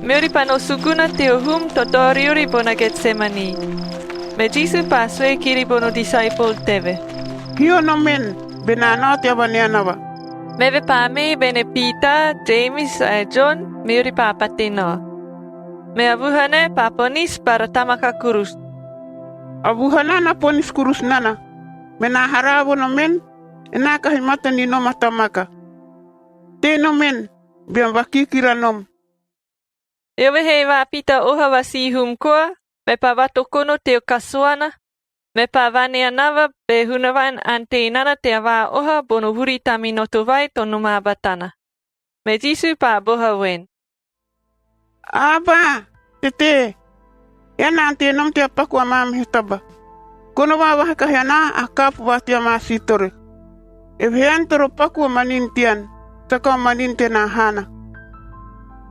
Meuri pa no suguna te ohum totoriuri bona Getsemani. Me Jisu pa sue kiri bono disciple teve. Hio no men, benano te abanianava. Meve pa me bene Peter, James John, meuri pa patino. Me avuhane pa ponis para tamaka kurus. Abuhana na ponis kurus nana. Mena harabo no men, enaka himata ni no matamaka. Te no men, biang wakikira nom. Ewe hei wa pita oha wa sihum koa, me pa watokono te o kasuana, me pa wane anawa be hunawan ante inana te awa oha bono huri tami noto vai tonu mabatana. Me Jisu pa boha wen. Aba, tete. Yana ante nom te apaku amam hitaba. Kono wa wahakahiana akapu wa te amasitore. Evean toro paku manintian, taka maninte na hana.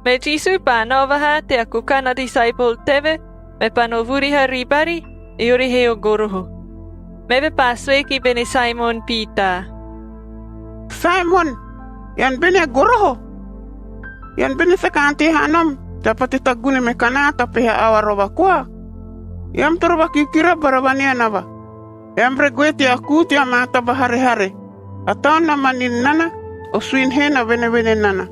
Me Jisu pa novaha te akukana disciple teve, me pa no vuriha ribari, iuri he o goroho. Meve pa sweki bene Simon Peter. Simon, yan bene goroho. Yan bene sakante hanom, dapat itagune mekana tapi awaroba kwa. Yam toro bakikira barabania naba. Yam regweti aku ti amata bahare-hare. Atau namanin nana, o swin hena bene-bene nana.